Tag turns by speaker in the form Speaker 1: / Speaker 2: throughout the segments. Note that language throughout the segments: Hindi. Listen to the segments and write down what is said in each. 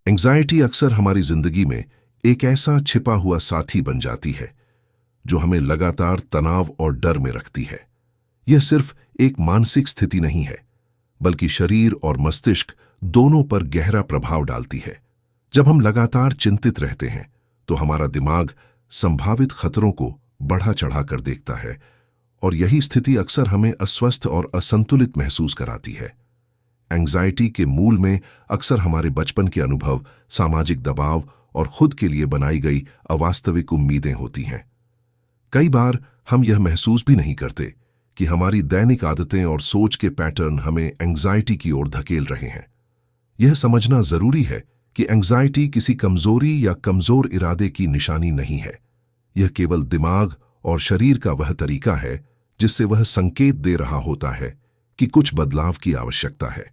Speaker 1: एंग्जाइटी अक्सर हमारी जिंदगी में एक ऐसा छिपा हुआ साथी बन जाती है जो हमें लगातार तनाव और डर में रखती है। यह सिर्फ एक मानसिक स्थिति नहीं है, बल्कि शरीर और मस्तिष्क दोनों पर गहरा प्रभाव डालती है। जब हम लगातार चिंतित रहते हैं तो हमारा दिमाग संभावित खतरों को बढ़ा चढ़ा कर देखता है और यही स्थिति अक्सर हमें अस्वस्थ और असंतुलित महसूस कराती है। एंग्जाइटी के मूल में अक्सर हमारे बचपन के अनुभव, सामाजिक दबाव और खुद के लिए बनाई गई अवास्तविक उम्मीदें होती हैं। कई बार हम यह महसूस भी नहीं करते कि हमारी दैनिक आदतें और सोच के पैटर्न हमें एंग्जाइटी की ओर धकेल रहे हैं। यह समझना जरूरी है कि एंग्जाइटी किसी कमजोरी या कमजोर इरादे की निशानी नहीं है। यह केवल दिमाग और शरीर का वह तरीका है जिससे वह संकेत दे रहा होता है कि कुछ बदलाव की आवश्यकता है।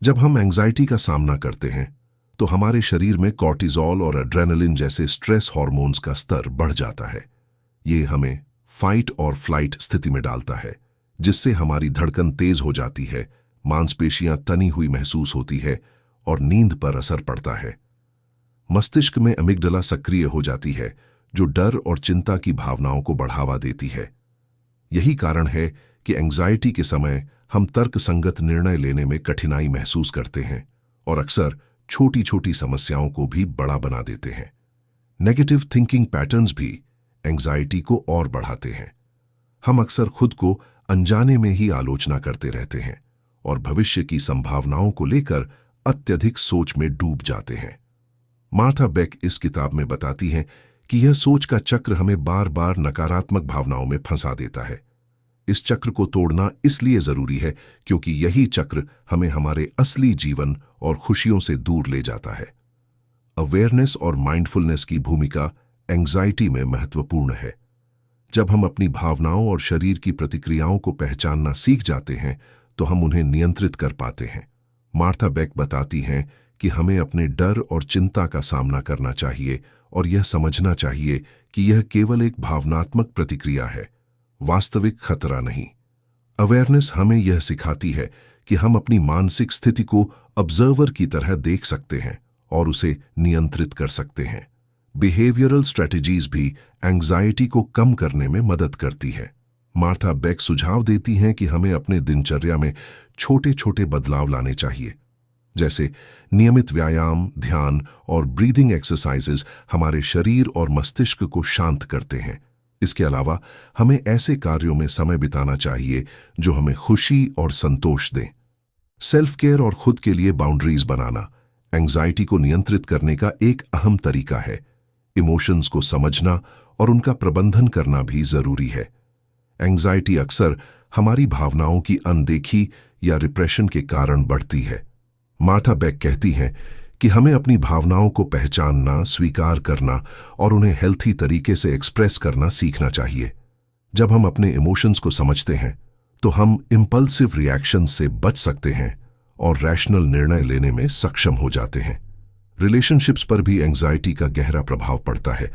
Speaker 1: जब हम एंग्जाइटी का सामना करते हैं तो हमारे शरीर में कॉर्टिसोल और एड्रेनलिन जैसे स्ट्रेस हार्मोन्स का स्तर बढ़ जाता है। ये हमें फाइट और फ्लाइट स्थिति में डालता है, जिससे हमारी धड़कन तेज हो जाती है, मांसपेशियां तनी हुई महसूस होती है और नींद पर असर पड़ता है। मस्तिष्क में अमिगडला सक्रिय हो जाती है, जो डर और चिंता की भावनाओं को बढ़ावा देती है। यही कारण है कि एंग्जाइटी के समय हम तर्कसंगत निर्णय लेने में कठिनाई महसूस करते हैं और अक्सर छोटी छोटी समस्याओं को भी बड़ा बना देते हैं। नेगेटिव थिंकिंग पैटर्न्स भी एंग्जाइटी को और बढ़ाते हैं। हम अक्सर खुद को अनजाने में ही आलोचना करते रहते हैं और भविष्य की संभावनाओं को लेकर अत्यधिक सोच में डूब जाते हैं। मार्था बेक इस किताब में बताती हैं कि यह सोच का चक्र हमें बार बार नकारात्मक भावनाओं में फंसा देता है। इस चक्र को तोड़ना इसलिए जरूरी है क्योंकि यही चक्र हमें हमारे असली जीवन और खुशियों से दूर ले जाता है। अवेयरनेस और माइंडफुलनेस की भूमिका एंग्जाइटी में महत्वपूर्ण है। जब हम अपनी भावनाओं और शरीर की प्रतिक्रियाओं को पहचानना सीख जाते हैं तो हम उन्हें नियंत्रित कर पाते हैं। मार्था बेक बताती हैं कि हमें अपने डर और चिंता का सामना करना चाहिए और यह समझना चाहिए कि यह केवल एक भावनात्मक प्रतिक्रिया है, वास्तविक खतरा नहीं। अवेयरनेस हमें यह सिखाती है कि हम अपनी मानसिक स्थिति को ऑब्जर्वर की तरह देख सकते हैं और उसे नियंत्रित कर सकते हैं। बिहेवियरल स्ट्रेटजीज भी एंग्जाइटी को कम करने में मदद करती है। मार्था बेक सुझाव देती हैं कि हमें अपने दिनचर्या में छोटे छोटे बदलाव लाने चाहिए, जैसे नियमित व्यायाम, ध्यान और ब्रीदिंग एक्सरसाइजेज हमारे शरीर और मस्तिष्क को शांत करते हैं। इसके अलावा हमें ऐसे कार्यों में समय बिताना चाहिए जो हमें खुशी और संतोष दें। सेल्फ केयर और खुद के लिए बाउंड्रीज बनाना एंग्जाइटी को नियंत्रित करने का एक अहम तरीका है। इमोशंस को समझना और उनका प्रबंधन करना भी जरूरी है। एंग्जाइटी अक्सर हमारी भावनाओं की अनदेखी या रिप्रेशन के कारण बढ़ती है। मार्था बेक कहती हैं कि हमें अपनी भावनाओं को पहचानना, स्वीकार करना और उन्हें हेल्थी तरीके से एक्सप्रेस करना सीखना चाहिए। जब हम अपने इमोशंस को समझते हैं तो हम इंपल्सिव रिएक्शन से बच सकते हैं और रैशनल निर्णय लेने में सक्षम हो जाते हैं। रिलेशनशिप्स पर भी एंग्जाइटी का गहरा प्रभाव पड़ता है।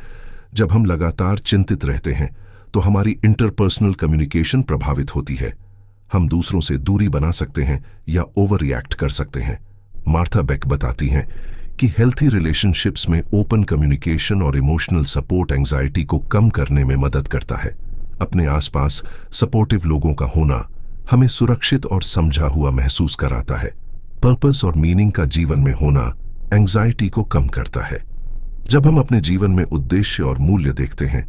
Speaker 1: जब हम लगातार चिंतित रहते हैं तो हमारी इंटरपर्सनल कम्युनिकेशन प्रभावित होती है। हम दूसरों से दूरी बना सकते हैं या ओवर रिएक्ट कर सकते हैं। मार्था बेक बताती हैं कि हेल्थी रिलेशनशिप्स में ओपन कम्युनिकेशन और इमोशनल सपोर्ट एंग्जाइटी को कम करने में मदद करता है। अपने आसपास सपोर्टिव लोगों का होना हमें सुरक्षित और समझा हुआ महसूस कराता है। पर्पस और मीनिंग का जीवन में होना एंग्जाइटी को कम करता है। जब हम अपने जीवन में उद्देश्य और मूल्य देखते हैं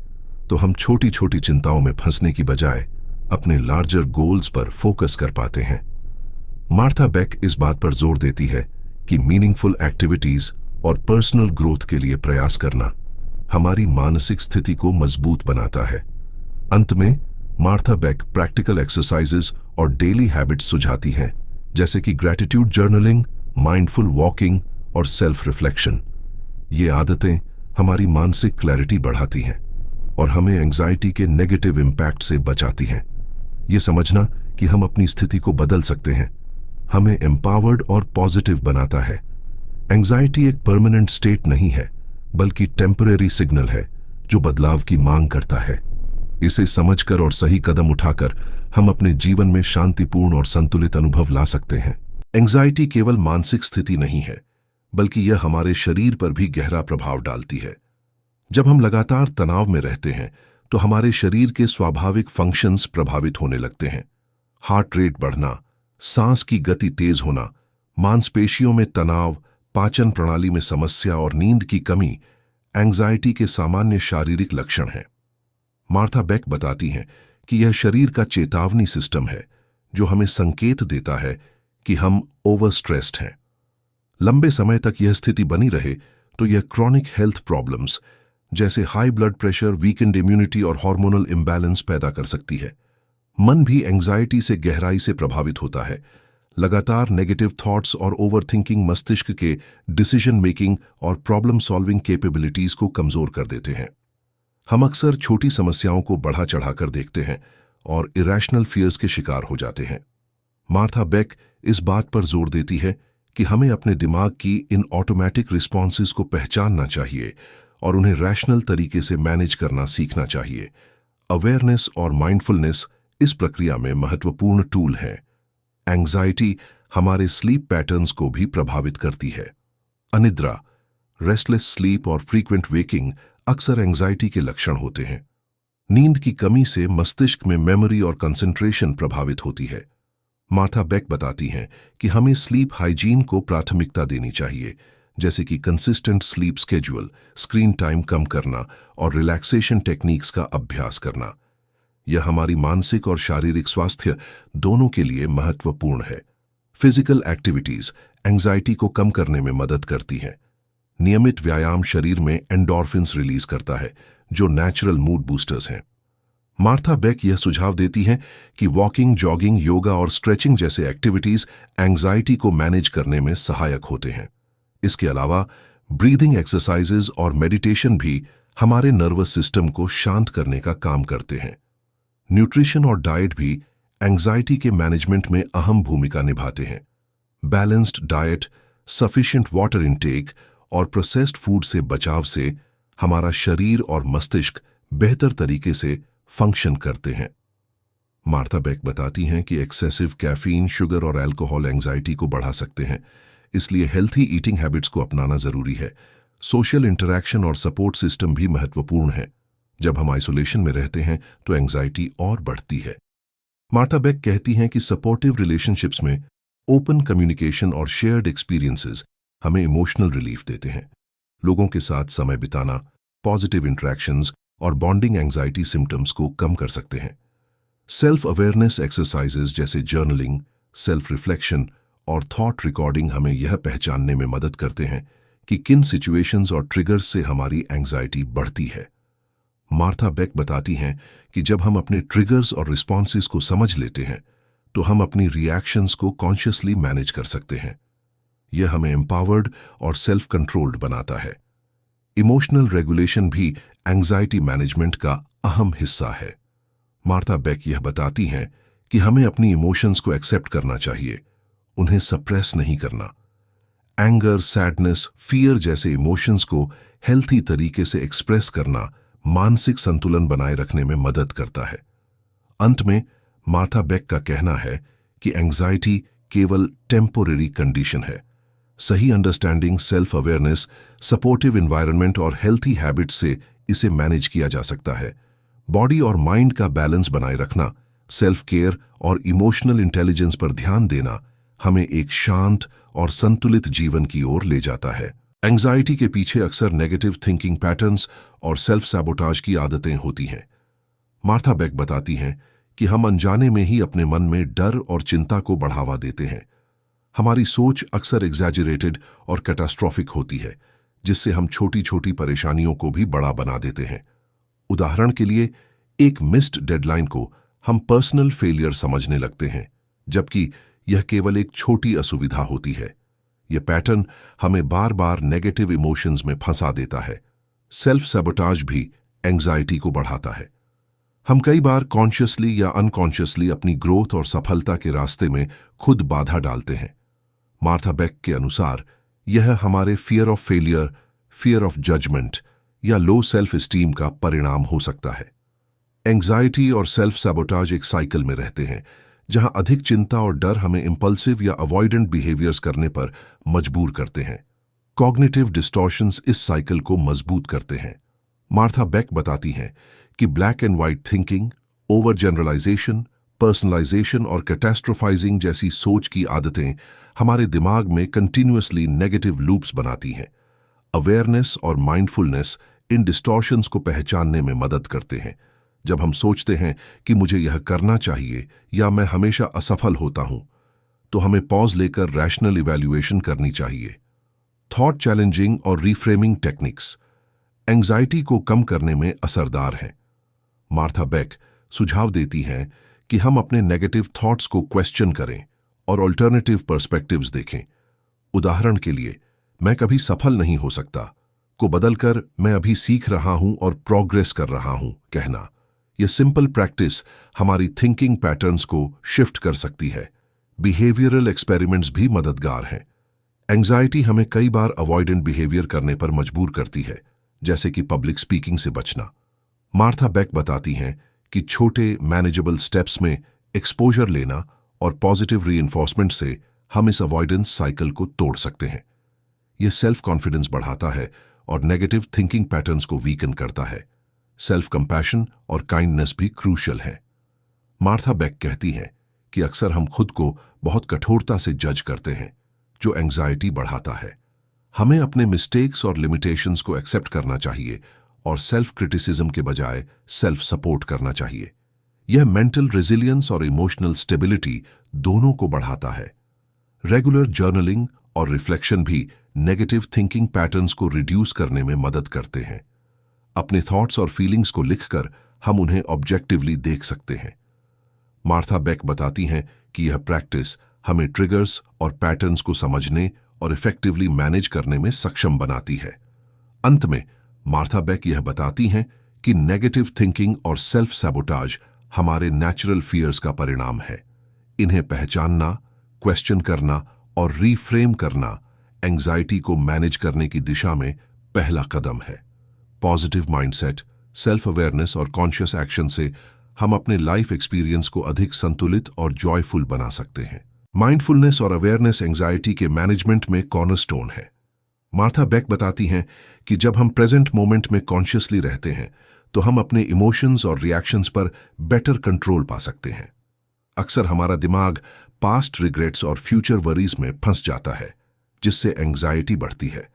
Speaker 1: तो हम छोटी छोटी चिंताओं में फंसने की बजाय अपने लार्जर गोल्स पर फोकस कर पाते हैं। मार्था बेक इस बात पर जोर देती है कि मीनिंगफुल एक्टिविटीज और पर्सनल ग्रोथ के लिए प्रयास करना हमारी मानसिक स्थिति को मजबूत बनाता है। अंत में मार्था बेक प्रैक्टिकल एक्सरसाइजेज और डेली हैबिट्स सुझाती हैं, जैसे कि ग्रैटिट्यूड जर्नलिंग, माइंडफुल वॉकिंग और सेल्फ रिफ्लेक्शन। ये आदतें हमारी मानसिक क्लैरिटी बढ़ाती हैं और हमें एंग्जाइटी के नेगेटिव इम्पैक्ट से बचाती हैं। ये समझना कि हम अपनी स्थिति को बदल सकते हैं हमें एम्पावर्ड और पॉजिटिव बनाता है। एंग्जाइटी एक परमानेंट स्टेट नहीं है, बल्कि टेम्परेरी सिग्नल है जो बदलाव की मांग करता है। इसे समझकर और सही कदम उठाकर हम अपने जीवन में शांतिपूर्ण और संतुलित अनुभव ला सकते हैं। एंग्जाइटी केवल मानसिक स्थिति नहीं है, बल्कि यह हमारे शरीर पर भी गहरा प्रभाव डालती है। जब हम लगातार तनाव में रहते हैं तो हमारे शरीर के स्वाभाविक फंक्शंस प्रभावित होने लगते हैं। हार्ट रेट बढ़ना, सांस की गति तेज होना, मांसपेशियों में तनाव, पाचन प्रणाली में समस्या और नींद की कमी एंजाइटी के सामान्य शारीरिक लक्षण हैं। मार्था बेक बताती हैं कि यह शरीर का चेतावनी सिस्टम है जो हमें संकेत देता है कि हम ओवरस्ट्रेस्ड हैं। लंबे समय तक यह स्थिति बनी रहे तो यह क्रॉनिक हेल्थ प्रॉब्लम्स जैसे high blood pressure, weekend immunity और हार्मोनल इम्बैलेंस पैदा कर सकती है। मन भी एंजाइटी से गहराई से प्रभावित होता है। लगातार नेगेटिव थॉट्स और ओवरथिंकिंग मस्तिष्क के डिसीजन मेकिंग और प्रॉब्लम सॉल्विंग कैपेबिलिटीज को कमजोर कर देते हैं। हम अक्सर छोटी समस्याओं को बढ़ा चढ़ाकर देखते हैं और इरेशनल फियर्स के शिकार हो जाते हैं। मार्था बेक इस बात पर जोर देती है कि हमें अपने दिमाग की इन ऑटोमेटिक रिस्पॉन्सेस को पहचानना चाहिए और उन्हें रैशनल तरीके से मैनेज करना सीखना चाहिए। अवेयरनेस और माइंडफुलनेस इस प्रक्रिया में महत्वपूर्ण टूल हैं। एंजाइटी हमारे स्लीप पैटर्न्स को भी प्रभावित करती है। अनिद्रा, रेस्टलेस स्लीप और फ्रीक्वेंट वेकिंग अक्सर एंजाइटी के लक्षण होते हैं। नींद की कमी से मस्तिष्क में मेमोरी और कंसंट्रेशन प्रभावित होती है। मार्था बेक बताती हैं कि हमें स्लीप हाइजीन को प्राथमिकता देनी चाहिए, जैसे कि consistent sleep schedule, screen time कम करना और रिलैक्सेशन टेक्निक्स का अभ्यास करना। यह हमारी मानसिक और शारीरिक स्वास्थ्य दोनों के लिए महत्वपूर्ण है। फिजिकल एक्टिविटीज एंजाइटी को कम करने में मदद करती हैं। नियमित व्यायाम शरीर में एंडोर्फिन्स रिलीज करता है, जो नेचुरल मूड बूस्टर्स हैं। मार्था बेक यह सुझाव देती हैं कि वॉकिंग, जॉगिंग, योगा और स्ट्रेचिंग जैसे एक्टिविटीज एंजाइटी को मैनेज करने में सहायक होते हैं। इसके अलावा ब्रीदिंग एक्सरसाइजेज और मेडिटेशन भी हमारे नर्वस सिस्टम को शांत करने का काम करते हैं। न्यूट्रिशन और डाइट भी एंजाइटी के मैनेजमेंट में अहम भूमिका निभाते हैं। Balanced diet, sufficient water intake और प्रोसेस्ड फूड से बचाव से हमारा शरीर और मस्तिष्क बेहतर तरीके से फंक्शन करते हैं। मार्था बेक बताती हैं कि एक्सेसिव कैफीन, शुगर और अल्कोहल एंजाइटी को बढ़ा सकते हैं, इसलिए हेल्थी ईटिंग हैबिट्स को अपनाना जरूरी है। सोशल इंटरैक्शन और सपोर्ट सिस्टम भी महत्वपूर्ण है। जब हम आइसोलेशन में रहते हैं तो एंजाइटी और बढ़ती है। मार्था बेक कहती हैं कि सपोर्टिव रिलेशनशिप्स में ओपन कम्युनिकेशन और शेयर्ड एक्सपीरियंसेस हमें इमोशनल रिलीफ देते हैं। लोगों के साथ समय बिताना, पॉजिटिव इंटरैक्शंस और बॉन्डिंग एंजाइटी सिम्टम्स को कम कर सकते हैं। सेल्फ अवेयरनेस एक्सरसाइजेज जैसे जर्नलिंग, सेल्फ रिफ्लेक्शन और थॉट रिकॉर्डिंग हमें यह पहचानने में मदद करते हैं कि किन सिचुएशंस और ट्रिगर्स से हमारी एंजाइटी बढ़ती है। मार्था बेक बताती हैं कि जब हम अपने ट्रिगर्स और रिस्पॉन्सेस को समझ लेते हैं तो हम अपनी रिएक्शंस को कॉन्शियसली मैनेज कर सकते हैं। यह हमें एम्पावर्ड और सेल्फ कंट्रोल्ड बनाता है। इमोशनल रेगुलेशन भी एंजाइटी मैनेजमेंट का अहम हिस्सा है। मार्था बेक यह बताती हैं कि हमें अपनी इमोशंस को एक्सेप्ट करना चाहिए, उन्हें सप्रेस नहीं करना। एंगर, सैडनेस, फियर जैसे इमोशंस को हेल्थी तरीके से एक्सप्रेस करना मानसिक संतुलन बनाए रखने में मदद करता है। अंत में मार्था बेक का कहना है कि एंजाइटी केवल टेम्पोरेरी कंडीशन है। सही understanding, self awareness, supportive environment और हेल्थी हैबिट्स से इसे मैनेज किया जा सकता है। बॉडी और माइंड का बैलेंस बनाए रखना, सेल्फ केयर और इमोशनल इंटेलिजेंस पर ध्यान देना हमें एक शांत और संतुलित जीवन की ओर ले जाता है। एंजाइटी के पीछे अक्सर नेगेटिव थिंकिंग पैटर्न्स और सेल्फ सैबोटाज की आदतें होती हैं। मार्था बेक बताती हैं कि हम अनजाने में ही अपने मन में डर और चिंता को बढ़ावा देते हैं। हमारी सोच अक्सर एग्जैजरेटेड और कैटास्ट्रोफिक होती है, जिससे हम छोटी छोटी परेशानियों को भी बड़ा बना देते हैं। उदाहरण के लिए, एक मिस्ड डेडलाइन को हम पर्सनल फेलियर समझने लगते हैं, जबकि यह केवल एक छोटी असुविधा होती है। यह पैटर्न हमें बार बार नेगेटिव इमोशंस में फंसा देता है। सेल्फ सैबोटाज भी एंजाइटी को बढ़ाता है। हम कई बार कॉन्शियसली या अनकॉन्शियसली अपनी ग्रोथ और सफलता के रास्ते में खुद बाधा डालते हैं। मार्था बेक के अनुसार यह हमारे fear of failure, fear of judgment या लो सेल्फ एस्टीम का परिणाम हो सकता है। एंजाइटी और सेल्फ सैबोटाज एक साइकिल में रहते हैं, जहां अधिक चिंता और डर हमें इंपल्सिव या अवॉइडेंट बिहेवियर्स करने पर मजबूर करते हैं। कॉग्निटिव डिस्टॉर्शंस इस साइकिल को मजबूत करते हैं। मार्था बेक बताती हैं कि black and white thinking, overgeneralization, personalization और कैटास्ट्रोफाइजिंग जैसी सोच की आदतें हमारे दिमाग में कंटिन्यूअसली नेगेटिव लूप्स बनाती हैं। अवेयरनेस और माइंडफुलनेस इन डिस्टॉर्शंस को पहचानने में मदद करते हैं। जब हम सोचते हैं कि मुझे यह करना चाहिए या मैं हमेशा असफल होता हूं, तो हमें पॉज लेकर रैशनल इवैल्यूएशन करनी चाहिए। थॉट चैलेंजिंग और रीफ्रेमिंग टेक्निक्स एंग्जाइटी को कम करने में असरदार हैं। मार्था बेक सुझाव देती हैं कि हम अपने नेगेटिव थॉट्स को क्वेश्चन करें और अल्टरनेटिव पर्सपेक्टिव्स देखें। उदाहरण के लिए, मैं कभी सफल नहीं हो सकता को बदलकर मैं अभी सीख रहा हूं और प्रोग्रेस कर रहा हूं कहना। यह सिंपल प्रैक्टिस हमारी थिंकिंग पैटर्न्स को शिफ्ट कर सकती है। बिहेवियरल एक्सपेरिमेंट्स भी मददगार हैं। एंग्जाइटी हमें कई बार अवॉइडेंट बिहेवियर करने पर मजबूर करती है, जैसे कि पब्लिक स्पीकिंग से बचना। मार्था बेक बताती हैं कि छोटे मैनेजेबल स्टेप्स में एक्सपोजर लेना और पॉजिटिव रीइंफोर्समेंट से हम इस अवॉइडेंस साइकिल को तोड़ सकते हैं। यह सेल्फ कॉन्फिडेंस बढ़ाता है और नेगेटिव थिंकिंग पैटर्न्स को वीकन करता है। सेल्फ कंपैशन और काइंडनेस भी क्रूशियल है। मार्था बेक कहती हैं कि अक्सर हम खुद को बहुत कठोरता से जज करते हैं, जो एंग्जाइटी बढ़ाता है। हमें अपने मिस्टेक्स और लिमिटेशंस को एक्सेप्ट करना चाहिए और सेल्फ क्रिटिसिज्म के बजाय सेल्फ सपोर्ट करना चाहिए। यह मेंटल रेजिलियंस और इमोशनल स्टेबिलिटी दोनों को बढ़ाता है। रेगुलर जर्नलिंग और रिफ्लेक्शन भी नेगेटिव थिंकिंग पैटर्न्स को रिड्यूस करने में मदद करते हैं। अपने थॉट्स और फीलिंग्स को लिखकर हम उन्हें ऑब्जेक्टिवली देख सकते हैं। मार्था बेक बताती हैं कि यह प्रैक्टिस हमें ट्रिगर्स और पैटर्न्स को समझने और इफेक्टिवली मैनेज करने में सक्षम बनाती है। अंत में मार्था बेक यह बताती हैं कि नेगेटिव थिंकिंग और सेल्फ सैबोटाज हमारे नेचुरल फियर्स का परिणाम है। इन्हें पहचानना, क्वेश्चन करना और रीफ्रेम करना एंग्जाइटी को मैनेज करने की दिशा में पहला कदम है। पॉजिटिव माइंडसेट, सेल्फ अवेयरनेस और कॉन्शियस एक्शन से हम अपने लाइफ एक्सपीरियंस को अधिक संतुलित और जॉयफुल बना सकते हैं। माइंडफुलनेस और अवेयरनेस एंग्जाइटी के मैनेजमेंट में कॉर्नरस्टोन है। मार्था बेक बताती हैं कि जब हम प्रेजेंट मोमेंट में कॉन्शियसली रहते हैं, तो हम अपने इमोशंस और रिएक्शंस पर बेटर कंट्रोल पा सकते हैं। अक्सर हमारा दिमाग पास्ट रिग्रेट्स और फ्यूचर वरीज में फंस जाता है, जिससे एंग्जाइटी बढ़ती है।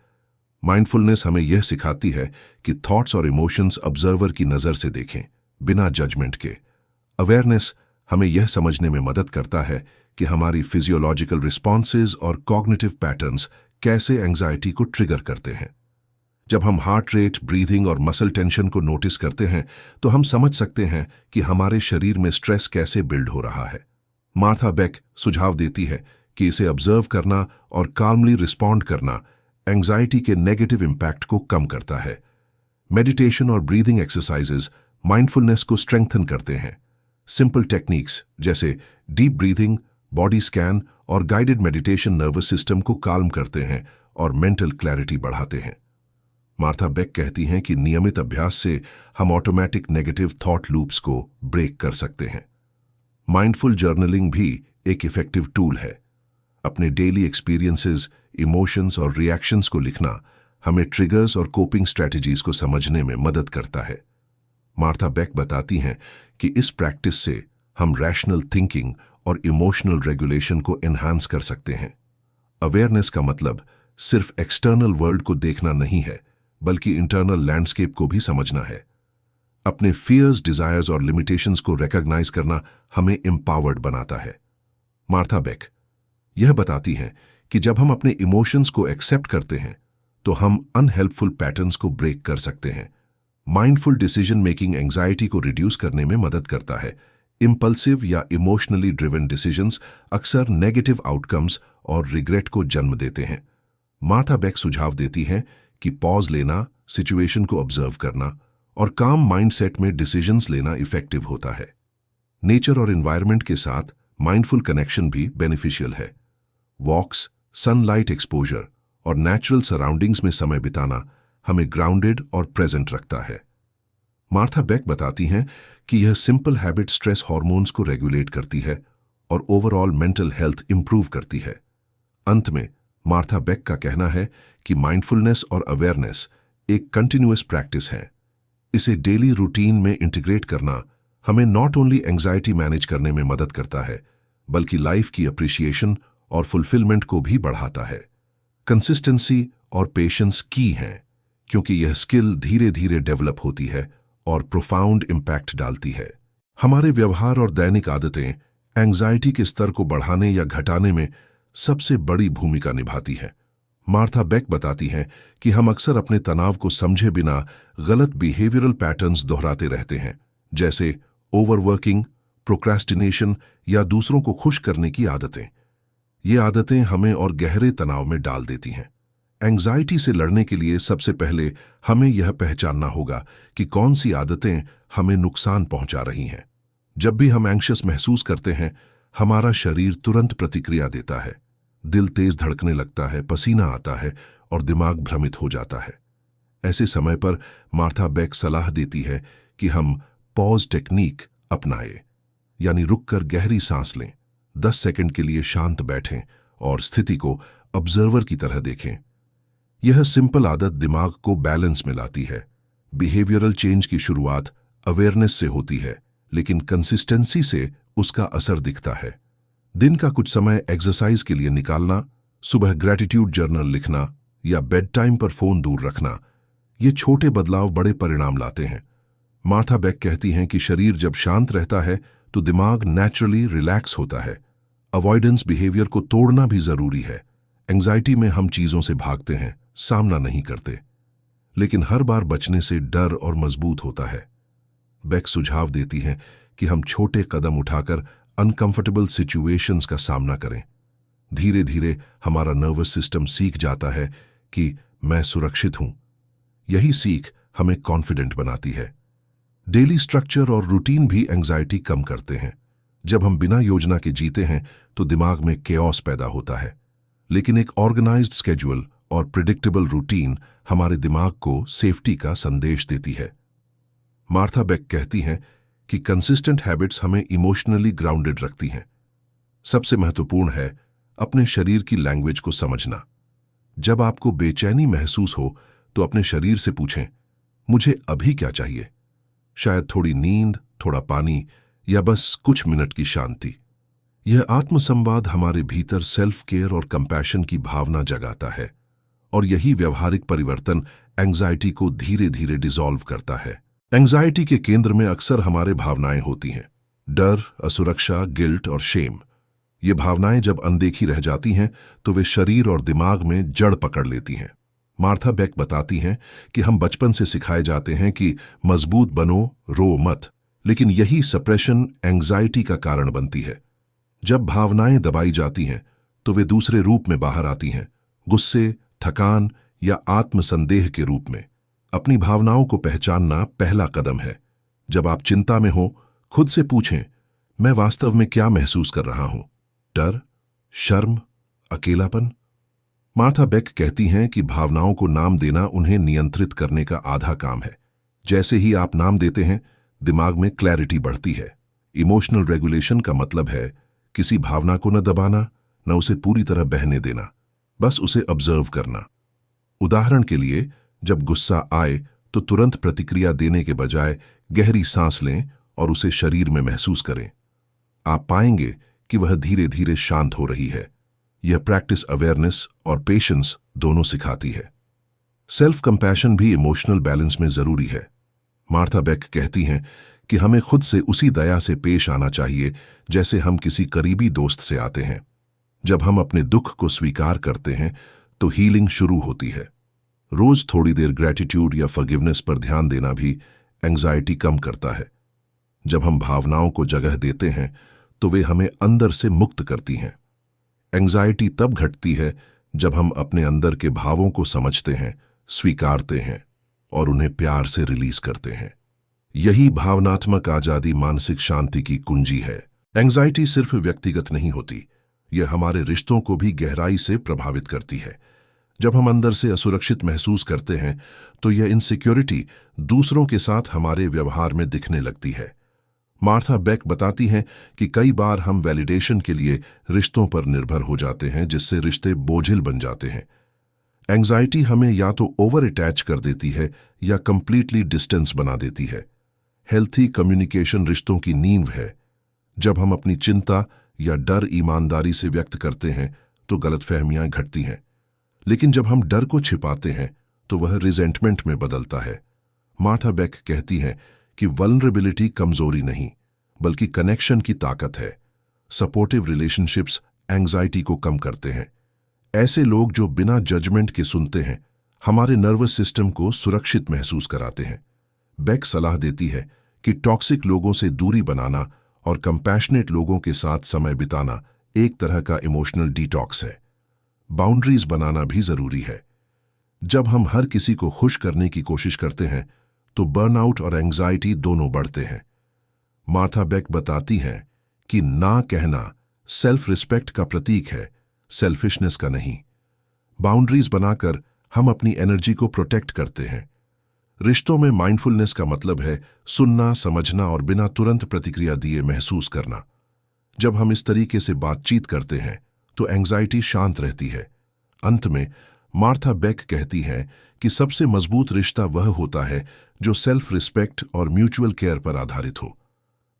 Speaker 1: माइंडफुलनेस हमें यह सिखाती है कि थॉट्स और इमोशंस ऑब्जर्वर की नज़र से देखें, बिना जजमेंट के। अवेयरनेस हमें यह समझने में मदद करता है कि हमारी फिजियोलॉजिकल रिस्पॉन्सेज और कॉग्निटिव पैटर्न्स कैसे एंग्जाइटी को ट्रिगर करते हैं। जब हम हार्ट रेट, ब्रीथिंग और मसल टेंशन को नोटिस करते हैं, तो हम समझ सकते हैं कि हमारे शरीर में स्ट्रेस कैसे बिल्ड हो रहा है। मार्था बेक सुझाव देती है कि इसे ऑब्जर्व करना और काल्मली रिस्पॉन्ड करना एंग्जाइटी के नेगेटिव इम्पैक्ट को कम करता है। मेडिटेशन और ब्रीदिंग एक्सरसाइजेज माइंडफुलनेस को स्ट्रेंथन करते हैं। सिंपल टेक्निक्स जैसे डीप ब्रीथिंग, बॉडी स्कैन और गाइडेड मेडिटेशन नर्वस सिस्टम को काल्म करते हैं और मेंटल क्लैरिटी बढ़ाते हैं। मार्था बेक कहती हैं कि नियमित अभ्यास से हम ऑटोमेटिक नेगेटिव थॉट लूप्स को ब्रेक कर सकते हैं। माइंडफुल जर्नलिंग भी एक इफेक्टिव टूल है। अपने डेली एक्सपीरियंसेस, इमोशंस और रिएक्शंस को लिखना हमें ट्रिगर्स और कोपिंग स्ट्रैटेजीज को समझने में मदद करता है। मार्था बेक बताती हैं कि इस प्रैक्टिस से हम रैशनल थिंकिंग और इमोशनल रेगुलेशन को एनहांस कर सकते हैं। अवेयरनेस का मतलब सिर्फ एक्सटर्नल वर्ल्ड को देखना नहीं है, बल्कि इंटरनल लैंडस्केप को भी समझना है। अपने फियर्स, डिजायर्स और लिमिटेशंस को रिकॉग्नाइज करना हमें एम्पावर्ड बनाता है। मार्था बेक यह बताती हैं कि जब हम अपने इमोशंस को एक्सेप्ट करते हैं, तो हम अनहेल्पफुल पैटर्न्स को ब्रेक कर सकते हैं। माइंडफुल डिसीजन मेकिंग एंग्जाइटी को रिड्यूस करने में मदद करता है। इंपल्सिव या इमोशनली ड्रिवन डिसीजंस अक्सर नेगेटिव आउटकम्स और रिग्रेट को जन्म देते हैं। मार्था बेक सुझाव देती हैं कि पॉज लेना, सिचुएशन को ऑब्जर्व करना और काम माइंडसेट में डिसीजंस लेना इफेक्टिव होता है। नेचर और एनवायरनमेंट के साथ माइंडफुल कनेक्शन भी बेनिफिशियल है। वॉक्स, सनलाइट एक्सपोजर और नेचुरल सराउंडिंग्स में समय बिताना हमें ग्राउंडेड और प्रेजेंट रखता है। मार्था बेक बताती हैं कि यह सिंपल हैबिट स्ट्रेस हार्मोन्स को रेगुलेट करती है और ओवरऑल मेंटल हेल्थ इंप्रूव करती है। अंत में मार्था बेक का कहना है कि माइंडफुलनेस और अवेयरनेस एक कंटिन्यूअस प्रैक्टिस है। इसे डेली रूटीन में इंटीग्रेट करना हमें नॉट ओनली एंजाइटी मैनेज करने में मदद करता है, बल्कि लाइफ की अप्रिशिएशन और फुलफिलमेंट को भी बढ़ाता है। कंसिस्टेंसी और पेशेंस की हैं, क्योंकि यह स्किल धीरे धीरे डेवलप होती है और प्रोफाउंड इम्पैक्ट डालती है। हमारे व्यवहार और दैनिक आदतें एंजाइटी के स्तर को बढ़ाने या घटाने में सबसे बड़ी भूमिका निभाती हैं। मार्था बेक बताती हैं कि हम अक्सर अपने तनाव को समझे बिना गलत बिहेवियरल पैटर्न्स दोहराते रहते हैं, जैसे ओवरवर्किंग, प्रोक्रेस्टिनेशन या दूसरों को खुश करने की आदतें। ये आदतें हमें और गहरे तनाव में डाल देती हैं। एंजाइटी से लड़ने के लिए सबसे पहले हमें यह पहचानना होगा कि कौन सी आदतें हमें नुकसान पहुंचा रही हैं। जब भी हम एंग्शियस महसूस करते हैं, हमारा शरीर तुरंत प्रतिक्रिया देता है। दिल तेज धड़कने लगता है, पसीना आता है और दिमाग भ्रमित हो जाता है। ऐसे समय पर मार्था बेक सलाह देती है कि हम पॉज टेक्निक अपनाएं, यानी रुककर गहरी सांस लें, 10 सेकंड के लिए शांत बैठें और स्थिति को ऑब्जर्वर की तरह देखें। यह सिंपल आदत दिमाग को बैलेंस में लाती है। बिहेवियरल चेंज की शुरुआत अवेयरनेस से होती है, लेकिन कंसिस्टेंसी से उसका असर दिखता है। दिन का कुछ समय एक्सरसाइज के लिए निकालना, सुबह ग्रैटिट्यूड जर्नल लिखना या बेड टाइम पर फोन दूर रखना, ये छोटे बदलाव बड़े परिणाम लाते हैं। मार्था बेक कहती हैं कि शरीर जब शांत रहता है तो दिमाग नेचुरली रिलैक्स होता है। अवॉइडेंस बिहेवियर को तोड़ना भी जरूरी है। एंजाइटी में हम चीजों से भागते हैं, सामना नहीं करते, लेकिन हर बार बचने से डर और मजबूत होता है। बेक सुझाव देती हैं कि हम छोटे कदम उठाकर अनकंफर्टेबल सिचुएशंस का सामना करें। धीरे धीरे हमारा नर्वस सिस्टम सीख जाता है कि मैं सुरक्षित हूं। यही सीख हमें कॉन्फिडेंट बनाती है। डेली स्ट्रक्चर और रूटीन भी एंजाइटी कम करते हैं। जब हम बिना योजना के जीते हैं तो दिमाग में केओस पैदा होता है, लेकिन एक ऑर्गेनाइज्ड स्केड्यूल और प्रिडिक्टेबल रूटीन हमारे दिमाग को सेफ्टी का संदेश देती है। मार्था बेक कहती हैं कि कंसिस्टेंट हैबिट्स हमें इमोशनली ग्राउंडेड रखती हैं। सबसे महत्वपूर्ण है अपने शरीर की लैंग्वेज को समझना। जब आपको बेचैनी महसूस हो तो अपने शरीर से पूछें, मुझे अभी क्या चाहिए? शायद थोड़ी नींद, थोड़ा पानी या बस कुछ मिनट की शांति। यह आत्मसंवाद हमारे भीतर सेल्फ केयर और कंपैशन की भावना जगाता है, और यही व्यवहारिक परिवर्तन एंजाइटी को धीरे धीरे डिसॉल्व करता है। एंजाइटी के केंद्र में अक्सर हमारे भावनाएं होती हैं, डर, असुरक्षा, गिल्ट और शेम। ये भावनाएं जब अनदेखी रह जाती हैं तो वे शरीर और दिमाग में जड़ पकड़ लेती हैं। मार्था बेक बताती हैं कि हम बचपन से सिखाए जाते हैं कि मजबूत बनो, रो मत, लेकिन यही सप्रेशन एंजाइटी का कारण बनती है। जब भावनाएं दबाई जाती हैं तो वे दूसरे रूप में बाहर आती हैं, गुस्से, थकान या आत्मसंदेह के रूप में। अपनी भावनाओं को पहचानना पहला कदम है। जब आप चिंता में हो, खुद से पूछें, मैं वास्तव में क्या महसूस कर रहा हूं? डर, शर्म, अकेलापन? मार्था बेक कहती हैं कि भावनाओं को नाम देना उन्हें नियंत्रित करने का आधा काम है। जैसे ही आप नाम देते हैं, दिमाग में क्लैरिटी बढ़ती है। इमोशनल रेगुलेशन का मतलब है किसी भावना को न दबाना, न उसे पूरी तरह बहने देना, बस उसे ऑब्जर्व करना। उदाहरण के लिए, जब गुस्सा आए तो तुरंत प्रतिक्रिया देने के बजाय गहरी सांस लें और उसे शरीर में महसूस करें। आप पाएंगे कि वह धीरे धीरे शांत हो रही है। यह प्रैक्टिस अवेयरनेस और पेशेंस दोनों सिखाती है। सेल्फ कंपैशन भी इमोशनल बैलेंस में जरूरी है। मार्था बेक कहती हैं कि हमें खुद से उसी दया से पेश आना चाहिए जैसे हम किसी करीबी दोस्त से आते हैं। जब हम अपने दुख को स्वीकार करते हैं तो हीलिंग शुरू होती है। रोज थोड़ी देर ग्रैटिट्यूड या फॉरगिवनेस पर ध्यान देना भी एंजाइटी कम करता है। जब हम भावनाओं को जगह देते हैं तो वे हमें अंदर से मुक्त करती हैं। एंजाइटी तब घटती है जब हम अपने अंदर के भावों को समझते हैं, स्वीकारते हैं और उन्हें प्यार से रिलीज करते हैं। यही भावनात्मक आजादी मानसिक शांति की कुंजी है। एंजाइटी सिर्फ व्यक्तिगत नहीं होती, यह हमारे रिश्तों को भी गहराई से प्रभावित करती है। जब हम अंदर से असुरक्षित महसूस करते हैं तो यह इनसिक्योरिटी दूसरों के साथ हमारे व्यवहार में दिखने लगती है। मार्था बेक बताती हैं कि कई बार हम वैलिडेशन के लिए रिश्तों पर निर्भर हो जाते हैं, जिससे रिश्ते बोझिल बन जाते हैं। एंग्जाइटी हमें या तो ओवर अटैच कर देती है या कंप्लीटली डिस्टेंस बना देती है। हेल्थी कम्युनिकेशन रिश्तों की नींव है। जब हम अपनी चिंता या डर ईमानदारी से व्यक्त करते हैं तो गलतफहमियां घटती हैं, लेकिन जब हम डर को छिपाते हैं तो वह रिजेंटमेंट में बदलता है। मार्था बेक कहती हैं कि वल्नरेबिलिटी कमजोरी नहीं, बल्कि कनेक्शन की ताकत है। सपोर्टिव रिलेशनशिप्स एंग्जाइटी को कम करते हैं। ऐसे लोग जो बिना जजमेंट के सुनते हैं, हमारे नर्वस सिस्टम को सुरक्षित महसूस कराते हैं। बेक सलाह देती है कि टॉक्सिक लोगों से दूरी बनाना और कंपैशनेट लोगों के साथ समय बिताना एक तरह का इमोशनल डिटॉक्स है। बाउंड्रीज बनाना भी जरूरी है। जब हम हर किसी को खुश करने की कोशिश करते हैं तो बर्नआउट और एंग्जाइटी दोनों बढ़ते हैं। मार्था बेक बताती हैं कि ना कहना सेल्फ रिस्पेक्ट का प्रतीक है, सेल्फिशनेस का नहीं। बाउंड्रीज बनाकर हम अपनी एनर्जी को प्रोटेक्ट करते हैं। रिश्तों में माइंडफुलनेस का मतलब है सुनना, समझना और बिना तुरंत प्रतिक्रिया दिए महसूस करना। जब हम इस तरीके से बातचीत करते हैं तो एंग्जाइटी शांत रहती है। अंत में मार्था बेक कहती हैं कि सबसे मजबूत रिश्ता वह होता है जो सेल्फ रिस्पेक्ट और म्यूचुअल केयर पर आधारित हो।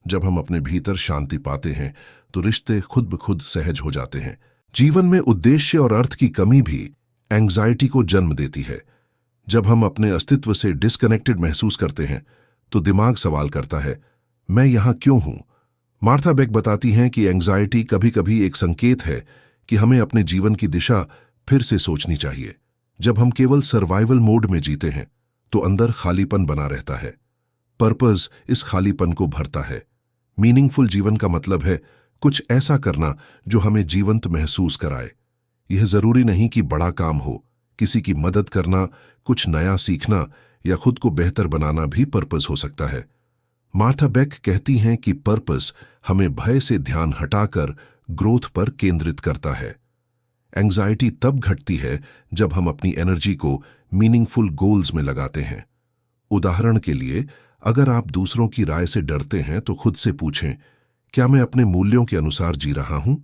Speaker 1: जब हम अपने भीतर शांति पाते हैं तो रिश्ते खुद ब खुद सहज हो जाते हैं। जीवन में उद्देश्य और अर्थ की कमी भी एंग्जाइटी को जन्म देती है। जब हम अपने अस्तित्व से डिस्कनेक्टेड महसूस करते हैं तो दिमाग सवाल करता है, मैं यहां क्यों हूं? मार्था बेक बताती हैं कि एंग्जाइटी कभी-कभी एक संकेत है कि हमें अपने जीवन की दिशा फिर से सोचनी चाहिए। जब हम केवल सर्वाइवल मोड में जीते हैं तो अंदर खालीपन बना रहता है। पर्पस इस खालीपन को भरता है। मीनिंगफुल जीवन का मतलब है कुछ ऐसा करना जो हमें जीवंत महसूस कराए। यह जरूरी नहीं कि बड़ा काम हो, किसी की मदद करना, कुछ नया सीखना या खुद को बेहतर बनाना भी पर्पस हो सकता है। मार्था बेक कहती हैं कि पर्पस हमें भय से ध्यान हटाकर ग्रोथ पर केंद्रित करता है। एंग्जाइटी तब घटती है जब हम अपनी एनर्जी को मीनिंगफुल गोल्स में लगाते हैं। उदाहरण के लिए, अगर आप दूसरों की राय से डरते हैं तो खुद से पूछें, क्या मैं अपने मूल्यों के अनुसार जी रहा हूं?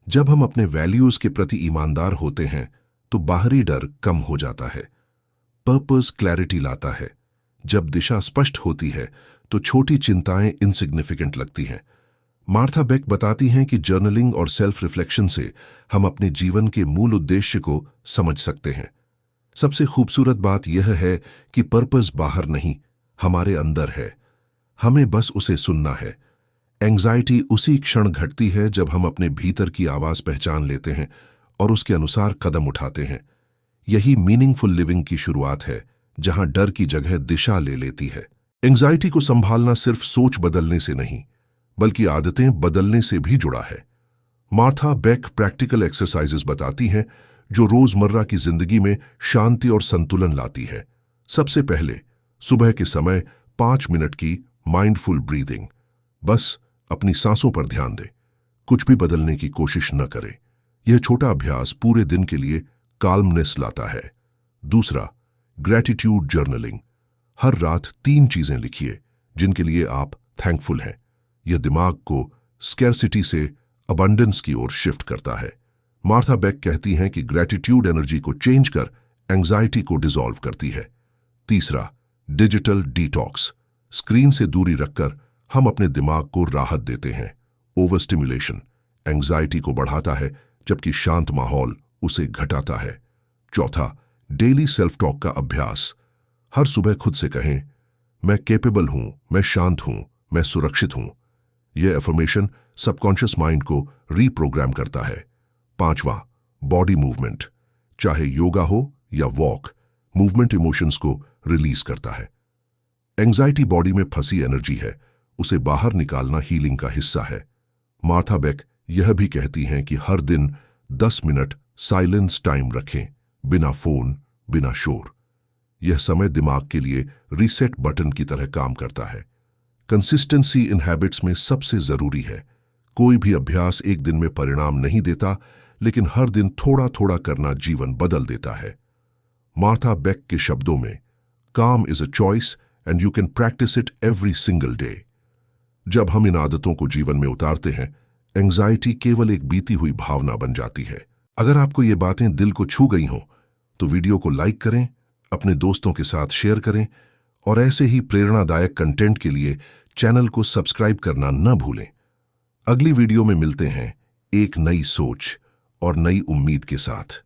Speaker 1: जब हम अपने वैल्यूज के प्रति ईमानदार होते हैं तो बाहरी डर कम हो जाता है। पर्पस क्लैरिटी लाता है। जब दिशा स्पष्ट होती है तो छोटी चिंताएं इनसिग्निफिकेंट लगती हैं। मार्था बेक बताती हैं कि जर्नलिंग और सेल्फ रिफ्लेक्शन से हम अपने जीवन के मूल उद्देश्य को समझ सकते हैं। सबसे खूबसूरत बात यह है कि पर्पस बाहर नहीं, हमारे अंदर है। हमें बस उसे सुनना है। एंग्जाइटी उसी क्षण घटती है जब हम अपने भीतर की आवाज पहचान लेते हैं और उसके अनुसार कदम उठाते हैं। यही मीनिंगफुल लिविंग की शुरुआत है, जहां डर की जगह दिशा ले लेती है। एंग्जाइटी को संभालना सिर्फ सोच बदलने से नहीं, बल्कि आदतें बदलने से भी जुड़ा है। मार्था बेक प्रैक्टिकल एक्सरसाइजेस बताती हैं जो रोजमर्रा की जिंदगी में शांति और संतुलन लाती है। सबसे पहले, सुबह के समय 5 मिनट की माइंडफुल ब्रीदिंग। बस अपनी सांसों पर ध्यान दें, कुछ भी बदलने की कोशिश न करें। यह छोटा अभ्यास पूरे दिन के लिए काल्मनेस लाता है। दूसरा, ग्रैटिट्यूड जर्नलिंग। हर रात 3 चीजें लिखिए जिनके लिए आप थैंकफुल हैं। यह दिमाग को स्कैरसिटी से अबंडेंस की ओर शिफ्ट करता है। मार्था बेक कहती हैं कि ग्रैटिट्यूड एनर्जी को चेंज कर एंग्जाइटी को डिसॉल्व करती है। तीसरा, डिजिटल डिटॉक्स। स्क्रीन से दूरी रखकर हम अपने दिमाग को राहत देते हैं। ओवर स्टिमुलेशन एंग्जाइटी को बढ़ाता है, जबकि शांत माहौल उसे घटाता है। चौथा, डेली सेल्फ टॉक का अभ्यास। हर सुबह खुद से कहें, मैं कैपेबल हूं, मैं शांत हूं, मैं सुरक्षित हूं। यह अफर्मेशन सबकॉन्शियस माइंड को रीप्रोग्राम करता है। पांचवा, बॉडी मूवमेंट। चाहे योगा हो या वॉक, मूवमेंट इमोशंस को रिलीज करता है। एंग्जाइटी बॉडी में फंसी एनर्जी है, उसे बाहर निकालना हीलिंग का हिस्सा है। मार्था बेक यह भी कहती हैं कि हर दिन 10 मिनट साइलेंस टाइम रखें, बिना फोन, बिना शोर। यह समय दिमाग के लिए रीसेट बटन की तरह काम करता है। कंसिस्टेंसी इन हैबिट्स में सबसे जरूरी है। कोई भी अभ्यास एक दिन में परिणाम नहीं देता, लेकिन हर दिन थोड़ा थोड़ा करना जीवन बदल देता है। मार्था बेक के शब्दों में, काम is a choice and you can practice it every single day. जब हम इन आदतों को जीवन में उतारते हैं, एंजाइटी केवल एक बीती हुई भावना बन जाती है। अगर आपको ये बातें दिल को छू गई हों, तो वीडियो को लाइक करें, अपने दोस्तों के साथ शेयर करें और ऐसे ही प्रेरणादायक कंटेंट के लिए चैनल को सब्सक्राइब करना न भूलें। अगली वीडियो में मिलते हैं एक नई सोच और नई उम्मीद के साथ।